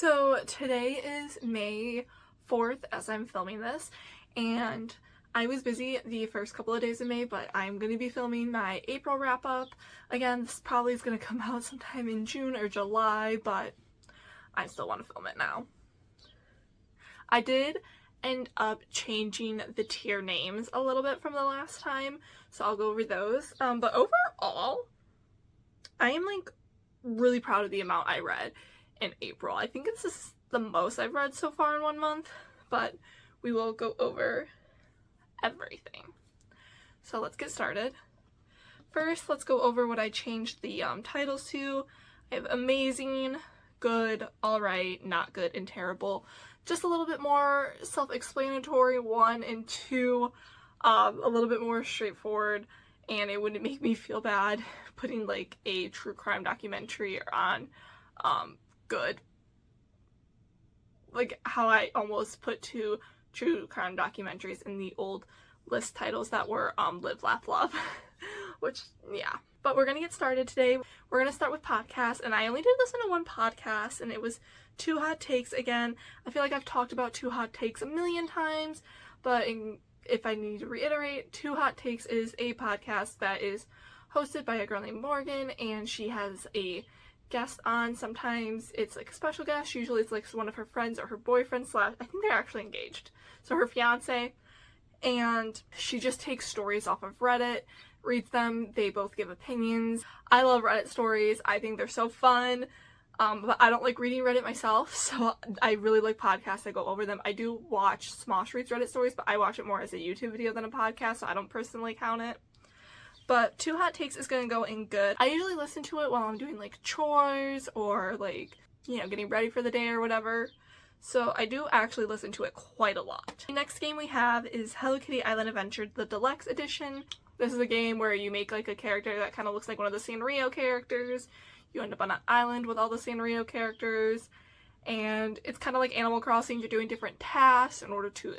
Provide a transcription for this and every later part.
So today is May 4th as I'm filming this, and I was busy the first couple of days of May, but I'm going to be filming my April wrap-up. Again, this probably is going to come out sometime in June or July, but I still want to film it now. I did end up changing the tier names a little bit from the last time, so I'll go over those. But overall, I am really proud of the amount I read in April. I think this is the most I've read so far in 1 month, but we will go over everything. So let's get started. First, let's go over what I changed the titles to. I have amazing, good, alright, not good, and terrible. Just a little bit more self-explanatory, 1 and 2, a little bit more straightforward, and it wouldn't make me feel bad putting like a true crime documentary on good. Like how I almost put 2 true crime documentaries in the old list titles that were Live, Laugh, Love. Which, yeah. But we're gonna get started today. We're gonna start with podcasts, and I only did listen to 1 podcast, and it was Two Hot Takes. Again, I feel like I've talked about Two Hot Takes a million times, but if I need to reiterate, Two Hot Takes is a podcast that is hosted by a girl named Morgan, and she has a guest on. Sometimes it's like a special guest, usually it's like one of her friends or her boyfriend / I think they're actually engaged, so her fiance, and she just takes stories off of Reddit, reads them, they both give opinions. I love Reddit stories, I think they're so fun, but I don't like reading Reddit myself, so I really like podcasts that go over them. I do watch Smosh Reads Reddit stories, but I watch it more as a YouTube video than a podcast, so I don't personally count it. But Two Hot Takes is going to go in good. I usually listen to it while I'm doing like chores or like, you know, getting ready for the day or whatever. So I do actually listen to it quite a lot. The next game we have is Hello Kitty Island Adventure, the Deluxe Edition. This is a game where you make like a character that kind of looks like one of the Sanrio characters. You end up on an island with all the Sanrio characters. And it's kind of like Animal Crossing. You're doing different tasks in order to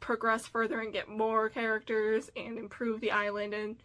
progress further and get more characters and improve the island, and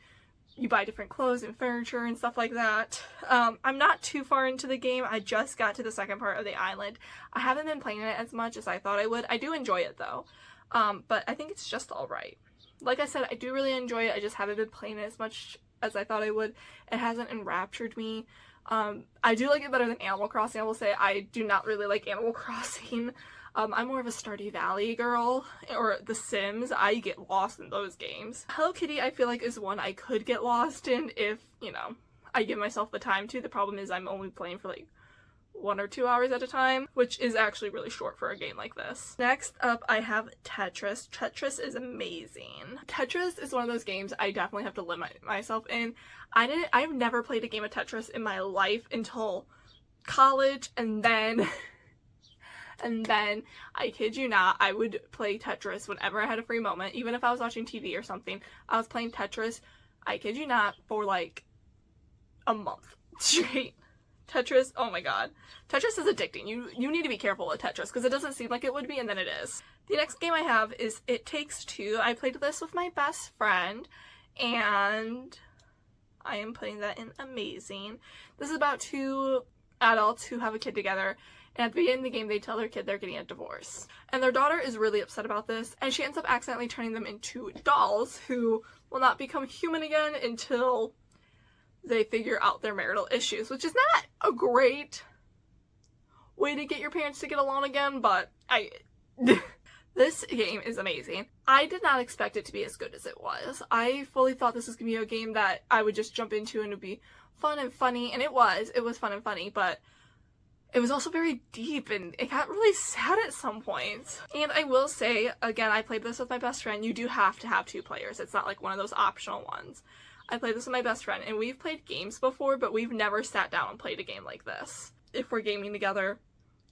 you buy different clothes and furniture and stuff like that. I'm not too far into the game. I just got to the second part of the island. I haven't been playing it as much as I thought I would. I do enjoy it though, but I think it's just alright. Like I said, I do really enjoy it. I just haven't been playing it as much as I thought I would. It hasn't enraptured me. I do like it better than Animal Crossing, I will say. I do not really like Animal Crossing. I'm more of a Stardew Valley girl, or The Sims. I get lost in those games. Hello Kitty, I feel like, is one I could get lost in if, you know, I give myself the time to. The problem is I'm only playing for like 1 or 2 hours at a time, which is actually really short for a game like this. Next up, I have Tetris. Tetris is amazing. Tetris is one of those games I definitely have to limit myself in. I've never played a game of Tetris in my life until college, and then I kid you not, I would play Tetris whenever I had a free moment. Even if I was watching TV or something, I was playing Tetris, I kid you not, for like a month straight. Tetris, oh my god. Tetris is addicting. You need to be careful with Tetris because it doesn't seem like it would be, and then it is. The next game I have is It Takes Two. I played this with my best friend, and I am putting that in amazing. This is about 2 adults who have a kid together, and at the beginning of the game they tell their kid they're getting a divorce. And their daughter is really upset about this, and she ends up accidentally turning them into dolls who will not become human again until they figure out their marital issues, which is not a great way to get your parents to get along again, but this game is amazing. I did not expect it to be as good as it was. I fully thought this was going to be a game that I would just jump into and it would be fun and funny, and it was fun and funny, but it was also very deep and it got really sad at some points. And I will say, again, I played this with my best friend. You do have to have 2 players. It's not like one of those optional ones. I played this with my best friend, and we've played games before, but we've never sat down and played a game like this. If we're gaming together,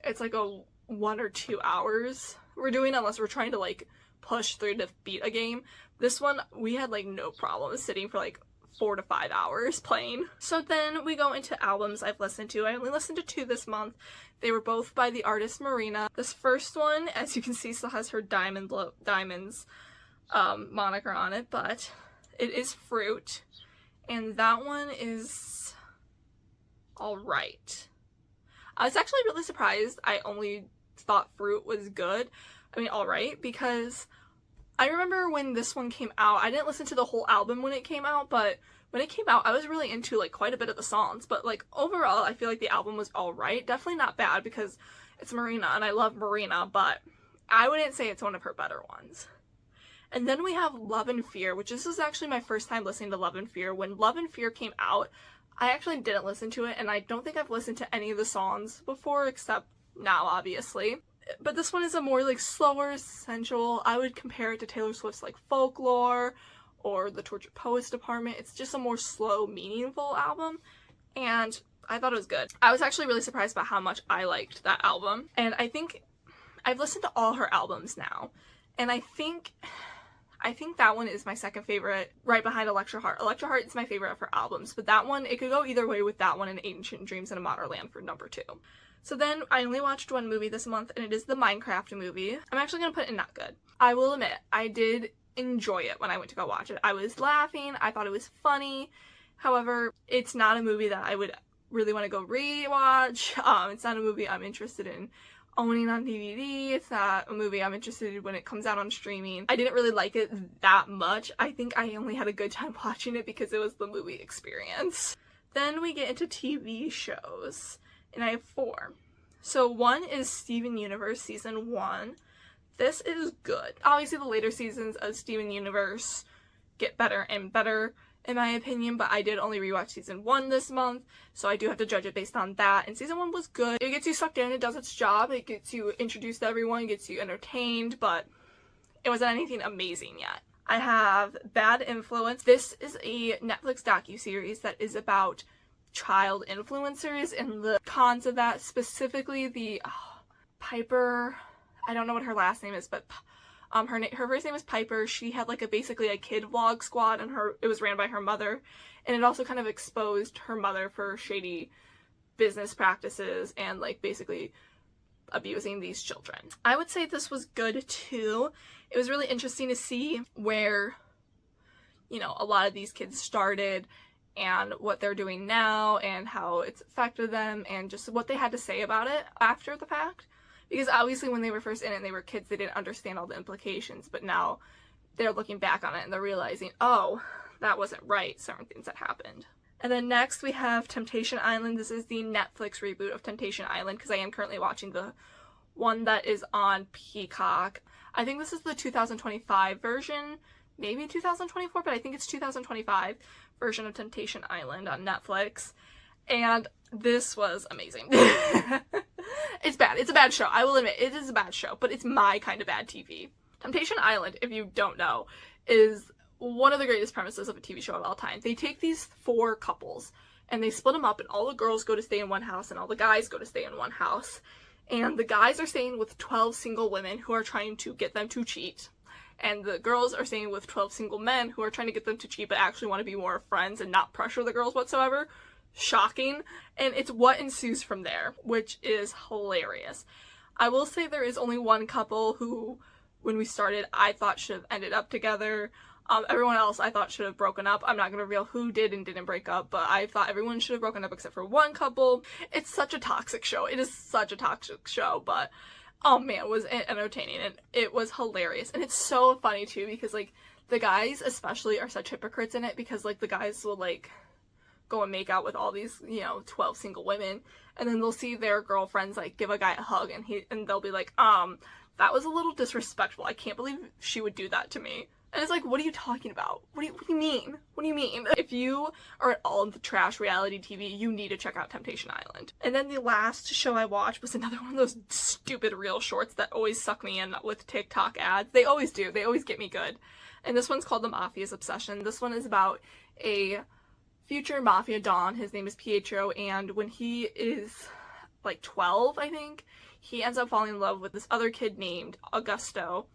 it's like a 1 or 2 hours we're doing, unless we're trying to like push through to beat a game. This one, we had like no problem sitting for like 4 to 5 hours playing. So then we go into albums I've listened to. I only listened to 2 this month. They were both by the artist Marina. This first one, as you can see, still has her diamonds moniker on it, but it is Fruit, and that one is alright. I was actually really surprised. I only thought Fruit was good. I mean, alright, because I remember when this one came out, I didn't listen to the whole album when it came out, but when it came out, I was really into, like, quite a bit of the songs. But, like, overall, I feel like the album was alright. Definitely not bad because it's Marina, and I love Marina, but I wouldn't say it's one of her better ones. And then we have Love and Fear, which this is actually my first time listening to Love and Fear. When Love and Fear came out, I actually didn't listen to it, and I don't think I've listened to any of the songs before, except now, obviously. But this one is a more, like, slower, sensual. I would compare it to Taylor Swift's, like, Folklore or The Tortured Poets Department. It's just a more slow, meaningful album, and I thought it was good. I was actually really surprised by how much I liked that album, and I think I've listened to all her albums now, and I think that one is my second favorite, right behind Electra Heart. Electra Heart is my favorite of her albums, but that one, it could go either way with that one and Ancient Dreams in a Modern Land for number 2. So then I only watched one movie this month, and it is the Minecraft movie. I'm actually going to put it in not good. I will admit, I did enjoy it when I went to go watch it. I was laughing, I thought it was funny. However, it's not a movie that I would really want to go rewatch. It's not a movie I'm interested in owning on DVD. It's not a movie I'm interested in when it comes out on streaming. I didn't really like it that much. I think I only had a good time watching it because it was the movie experience. Then we get into TV shows, and I have 4. So one is Steven Universe Season 1. This is good. Obviously the later seasons of Steven Universe get better and better, in my opinion, but I did only rewatch Season 1 this month, so I do have to judge it based on that, and Season 1 was good. It gets you sucked in, it does its job, it gets you introduced to everyone, gets you entertained, but it wasn't anything amazing yet. I have Bad Influence. This is a Netflix docuseries that is about child influencers and the cons of that, specifically the Piper, I don't know what her last name is, but her first name is Piper. She had like basically a kid vlog squad, and it was ran by her mother, and it also kind of exposed her mother for shady business practices and like basically abusing these children. I would say this was good too. It was really interesting to see where, you know, a lot of these kids started and what they're doing now and how it's affected them and just what they had to say about it after the fact. Because obviously when they were first in it and they were kids, they didn't understand all the implications, but now they're looking back on it and they're realizing, oh, that wasn't right, certain things that happened. And then next we have Temptation Island. This is the Netflix reboot of Temptation Island, because I am currently watching the one that is on Peacock. I think this is the 2025 version, maybe 2024, but I think it's 2025 version of Temptation Island on Netflix. And this was amazing. It's bad. It's a bad show. I will admit, it is a bad show, but it's my kind of bad TV. Temptation Island, if you don't know, is one of the greatest premises of a TV show of all time. They take these 4 couples, and they split them up, and all the girls go to stay in one house, and all the guys go to stay in one house. And the guys are staying with 12 single women who are trying to get them to cheat. And the girls are staying with 12 single men who are trying to get them to cheat, but actually want to be more friends and not pressure the girls whatsoever. Shocking. And it's what ensues from there, which is hilarious. I will say there is only one couple who, when we started, I thought should have ended up together. Everyone else I thought should have broken up. I'm not going to reveal who did and didn't break up, but I thought everyone should have broken up except for one couple. It's such a toxic show. It is such a toxic show, but oh man, was it entertaining, and it was hilarious. And it's so funny too, because like the guys especially are such hypocrites in it, because like the guys will like go and make out with all these, you know, 12 single women, and then they'll see their girlfriends like give a guy a hug, and they'll be like, that was a little disrespectful. I can't believe she would do that to me. And it's like, what are you talking about? What do you mean? What do you mean? If you are at all into trash reality TV, you need to check out Temptation Island. And then the last show I watched was another one of those stupid reel shorts that always suck me in with TikTok ads. They always do. They always get me good. And this one's called The Mafia's Obsession. This one is about a future mafia don. His name is Pietro, and when he is like 12, I think, he ends up falling in love with this other kid named Augusto,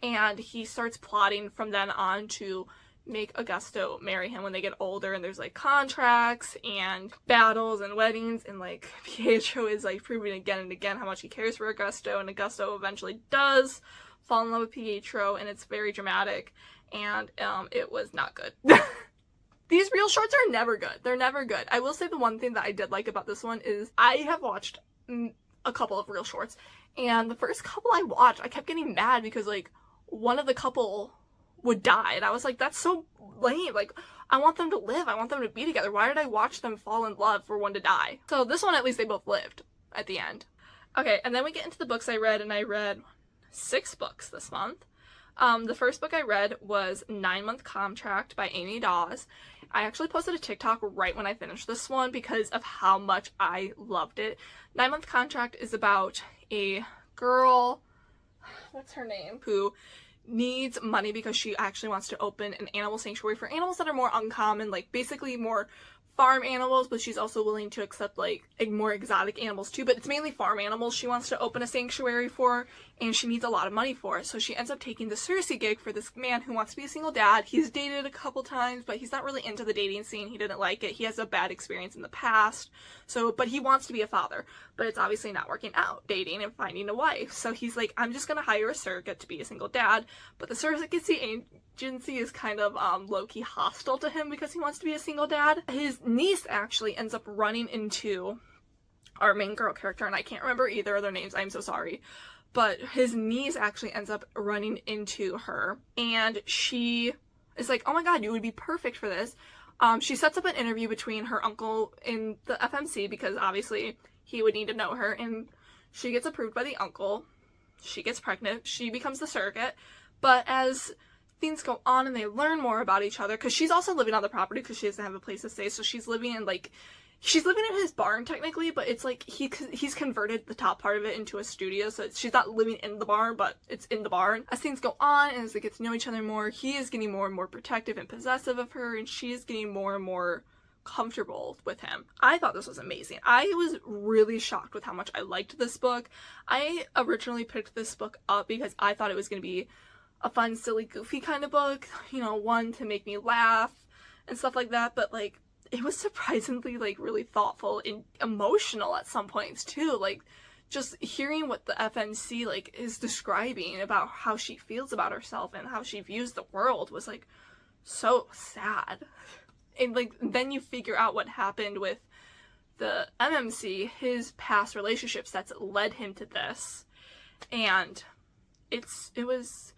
and he starts plotting from then on to make Augusto marry him when they get older, and there's like contracts and battles and weddings, and like Pietro is like proving again and again how much he cares for Augusto, and Augusto eventually does fall in love with Pietro, and it's very dramatic, and it was not good. These reel shorts are never good. They're never good. I will say the one thing that I did like about this one is I have watched a couple of real shorts. And the first couple I watched, I kept getting mad because, like, one of the couple would die. And I was like, that's so lame. Like, I want them to live. I want them to be together. Why did I watch them fall in love for one to die? So this one, at least they both lived at the end. Okay, and then we get into the books I read, and I read 6 books this month. The first book I read was 9 Month Contract by Amy Dawes. I actually posted a TikTok right when I finished this one because of how much I loved it. 9 Month Contract is about a girl, what's her name, who needs money because she actually wants to open an animal sanctuary for animals that are more uncommon, like basically more farm animals, but she's also willing to accept like more exotic animals too, but it's mainly farm animals she wants to open a sanctuary for, and she needs a lot of money for it. So she ends up taking the surrogacy gig for this man who wants to be a single dad. He's dated a couple times, but he's not really into the dating scene. He didn't like it. He has a bad experience in the past. But he wants to be a father, but it's obviously not working out, dating and finding a wife. So he's like, I'm just gonna hire a surrogate to be a single dad, but the surrogacy agency is kind of low-key hostile to him because he wants to be a single dad. His niece actually ends up running into our main girl character, and I can't remember either of their names, I'm so sorry, but his niece actually ends up running into her, and she is like, oh my god, you would be perfect for this. She sets up an interview between her uncle and the FMC because obviously he would need to know her, and she gets approved by the uncle. She gets pregnant. She becomes the surrogate, but as things go on and they learn more about each other, because she's also living on the property because she doesn't have a place to stay, so she's living in his barn technically, but it's like he's converted the top part of it into a studio, so she's not living in the barn, but it's in the barn. As things go on and as they get to know each other more, he is getting more and more protective and possessive of her, and she is getting more and more comfortable with him. I thought this was amazing. I was really shocked with how much I liked this book. I originally picked this book up because I thought it was going to be a fun, silly, goofy kind of book, you know, one to make me laugh and stuff like that, but like it was surprisingly like really thoughtful and emotional at some points too. Like just hearing what the FMC like is describing about how she feels about herself and how she views the world was like so sad. And like then you figure out what happened with the MMC, his past relationships that's led him to this, and it was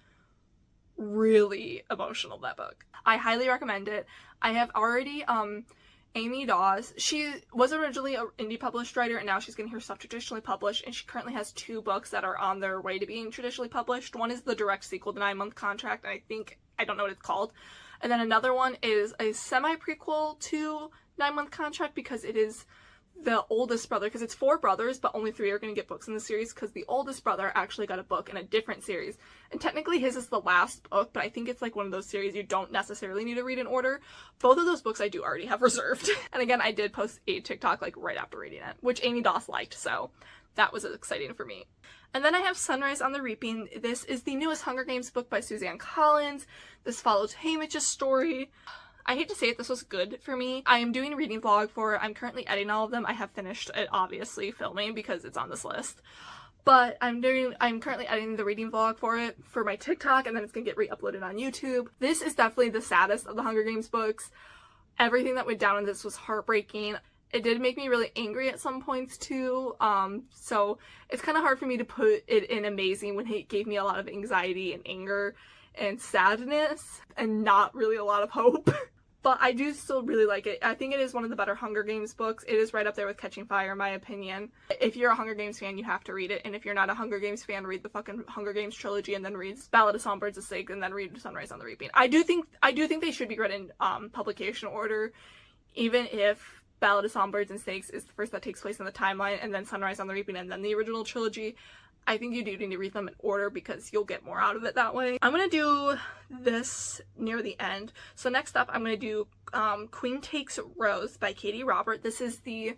really emotional, that book. I highly recommend it. I have already Amy Dawes, she was originally an indie published writer, and now she's getting her stuff traditionally published, and she currently has 2 books that are on their way to being traditionally published. One is the direct sequel to 9 Month Contract, and I don't know what it's called. And then another one is a semi-prequel to 9 Month Contract because it is the oldest brother, because it's 4 brothers, but only 3 are going to get books in the series because the oldest brother actually got a book in a different series. And technically his is the last book, but I think it's like one of those series you don't necessarily need to read in order. Both of those books I do already have reserved. And again, I did post a TikTok like right after reading it, which Amy Dawes liked, so that was exciting for me. And then I have Sunrise on the Reaping. This is the newest Hunger Games book by Suzanne Collins. This follows Haymitch's story. I hate to say it, this was good for me. I am doing a reading vlog for it. I'm currently editing all of them. I have finished it, obviously, filming because it's on this list. But I'm currently editing the reading vlog for it for my TikTok, and then it's gonna get re-uploaded on YouTube. This is definitely the saddest of the Hunger Games books. Everything that went down in this was heartbreaking. It did make me really angry at some points too, so it's kind of hard for me to put it in amazing when it gave me a lot of anxiety and anger and sadness and not really a lot of hope. But I do still really like it. I think it is one of the better Hunger Games books. It is right up there with Catching Fire, in my opinion. If you're a Hunger Games fan, you have to read it. And if you're not a Hunger Games fan, read the fucking Hunger Games trilogy and then read Ballad of Songbirds and Snakes and then read Sunrise on the Reaping. I do think they should be read in publication order, even if Ballad of Songbirds and Snakes is the first that takes place in the timeline, and then Sunrise on the Reaping and then the original trilogy. I think you do need to read them in order because you'll get more out of it that way. I'm going to do this near the end. So next up, I'm going to do Queen Takes Rose by Katee Robert. This is the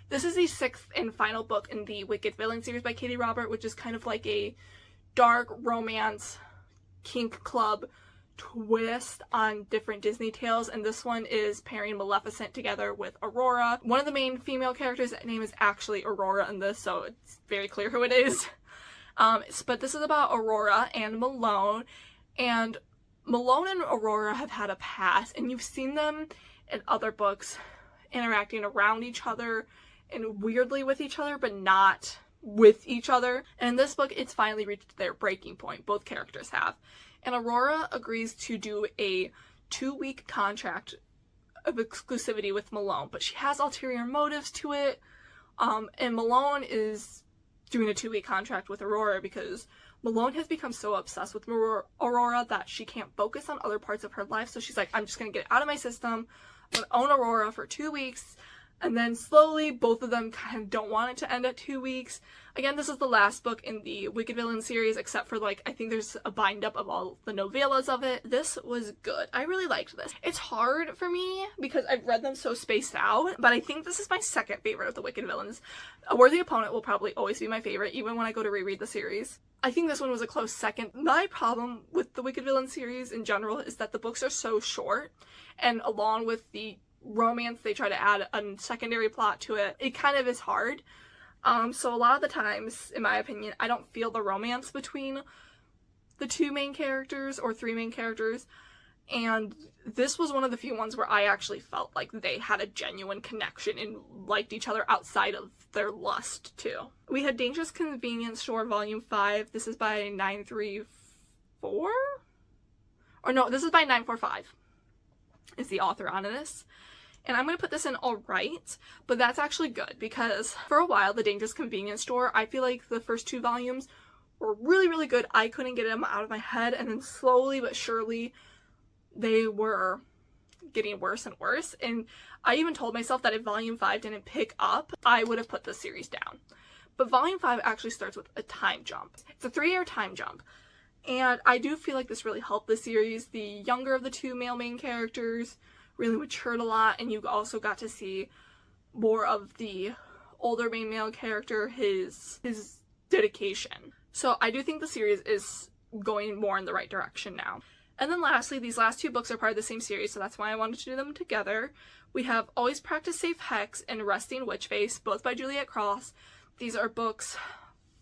6th and final book in the Wicked Villain series by Katee Robert, which is kind of like a dark romance kink club twist on different Disney tales, and this one is pairing Maleficent together with Aurora. One of the main female characters' name is actually Aurora in this, so it's very clear who it is. But this is about Aurora and Malone, and Malone and Aurora have had a past, and you've seen them in other books interacting around each other and weirdly with each other, but not with each other. And in this book, it's finally reached their breaking point. Both characters have. And Aurora agrees to do a 2-week contract of exclusivity with Malone, but she has ulterior motives to it. And Malone is doing a 2-week contract with Aurora because Malone has become so obsessed with Aurora that she can't focus on other parts of her life. So she's like, I'm just going to get it out of my system. I'm going to own Aurora for 2 weeks. And then slowly, both of them kind of don't want it to end at 2 weeks. Again, this is the last book in the Wicked Villain series, except for, like, I think there's a bind-up of all the novellas of it. This was good. I really liked this. It's hard for me because I've read them so spaced out, but I think this is my second favorite of the Wicked Villains. A Worthy Opponent will probably always be my favorite, even when I go to reread the series. I think this one was a close second. My problem with the Wicked Villain series in general is that the books are so short, and along with the romance they try to add a secondary plot to it, it kind of is hard. So a lot of the times, in my opinion, I don't feel the romance between the 2 main characters or 3 main characters, and this was one of the few ones where I actually felt like they had a genuine connection and liked each other outside of their lust too. We had Dangerous Convenience Store Volume 5. This is by 934? Or no, this is by 945 is the author on this. And I'm going to put this in alright, but that's actually good because for a while, The Dangerous Convenience Store, I feel like the first 2 volumes were really, really good. I couldn't get them out of my head, and then slowly but surely, they were getting worse and worse. And I even told myself that if Volume 5 didn't pick up, I would have put the series down. But Volume 5 actually starts with a time jump. It's a 3-year time jump. And I do feel like this really helped the series. The younger of the 2 male main characters really matured a lot, and you also got to see more of the older main male character, his dedication. So I do think the series is going more in the right direction now. And then lastly, these last 2 books are part of the same series, so that's why I wanted to do them together. We have Always Practice Safe Hex and Resting Witch Face, both by Juliet Cross. These are books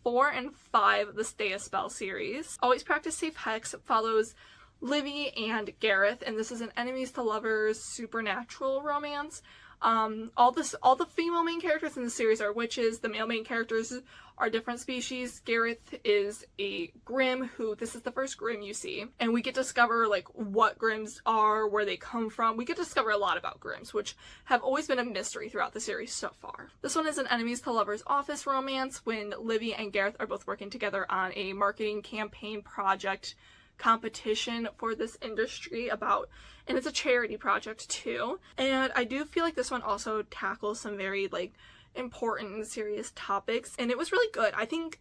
4 and 5 of the Stay a Spell series. Always Practice Safe Hex follows Livy and Gareth, and this is an enemies to lovers supernatural romance. All the female main characters in the series are witches. The male main characters are different species. Gareth is a Grimm, this is the first Grimm you see, and we get to discover like what Grimms are, where they come from. We get to discover a lot about Grimms, which have always been a mystery throughout the series so far. This one is an enemies to lovers office romance when Livy and Gareth are both working together on a marketing campaign project competition for this industry and it's a charity project too. And I do feel like this one also tackles some very like important and serious topics, and it was really good. I think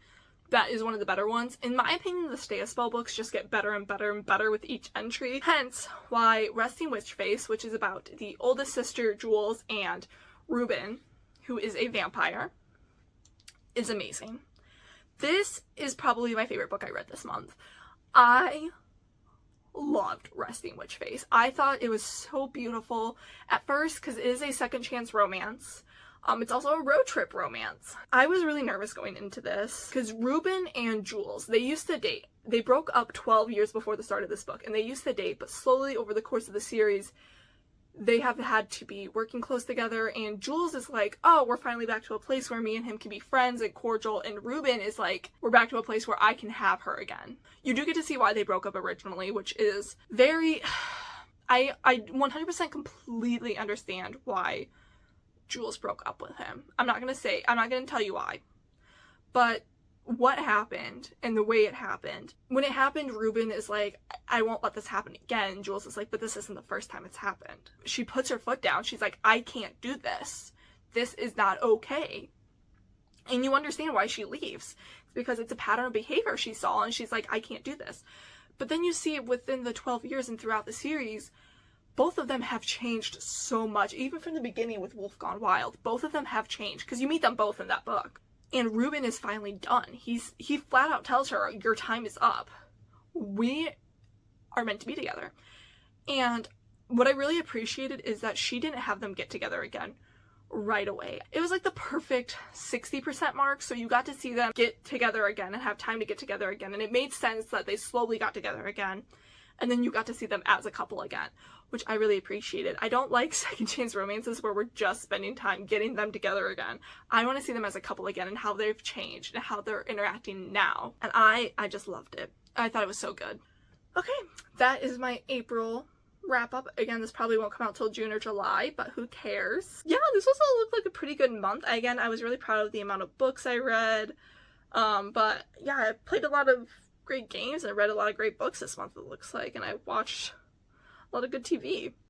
that is one of the better ones. In my opinion, the Stay a Spell books just get better and better and better with each entry, hence why Resting Witch Face, which is about the oldest sister Jules and Reuben, who is a vampire, is amazing. This is probably my favorite book I read this month. I loved Resting Witch Face. I thought it was so beautiful at first because it is a second chance romance. It's also a road trip romance. I was really nervous going into this because Reuben and Jules, they used to date. They broke up 12 years before the start of this book, and they used to date, but slowly over the course of the series, they have had to be working close together, and Jules is like, oh, we're finally back to a place where me and him can be friends and cordial, and Reuben is like, we're back to a place where I can have her again. You do get to see why they broke up originally, which is very... I 100% completely understand why Jules broke up with him. I'm not going to tell you why. But what happened and the way it happened. When it happened, Reuben is like, I won't let this happen again. Jules is like, but this isn't the first time it's happened. She puts her foot down. She's like, I can't do this. This is not okay. And you understand why she leaves. It's because it's a pattern of behavior she saw, and she's like, I can't do this. But then you see within the 12 years and throughout the series, both of them have changed so much. Even from the beginning with Wolf Gone Wild, both of them have changed because you meet them both in that book. And Reuben is finally done. He flat out tells her, your time is up. We are meant to be together. And what I really appreciated is that she didn't have them get together again right away. It was like the perfect 60% mark, so you got to see them get together again and have time to get together again. And it made sense that they slowly got together again. And then you got to see them as a couple again. which I really appreciated. I don't like second chance romances where we're just spending time getting them together again. I want to see them as a couple again and how they've changed and how they're interacting now. And I just loved it. I thought it was so good. Okay, that is my April wrap up. Again, this probably won't come out till June or July, but who cares? Yeah, this also looked like a pretty good month. Again, I was really proud of the amount of books I read. But yeah, I played a lot of great games and I read a lot of great books this month, it looks like, and I watched a lot of good TV.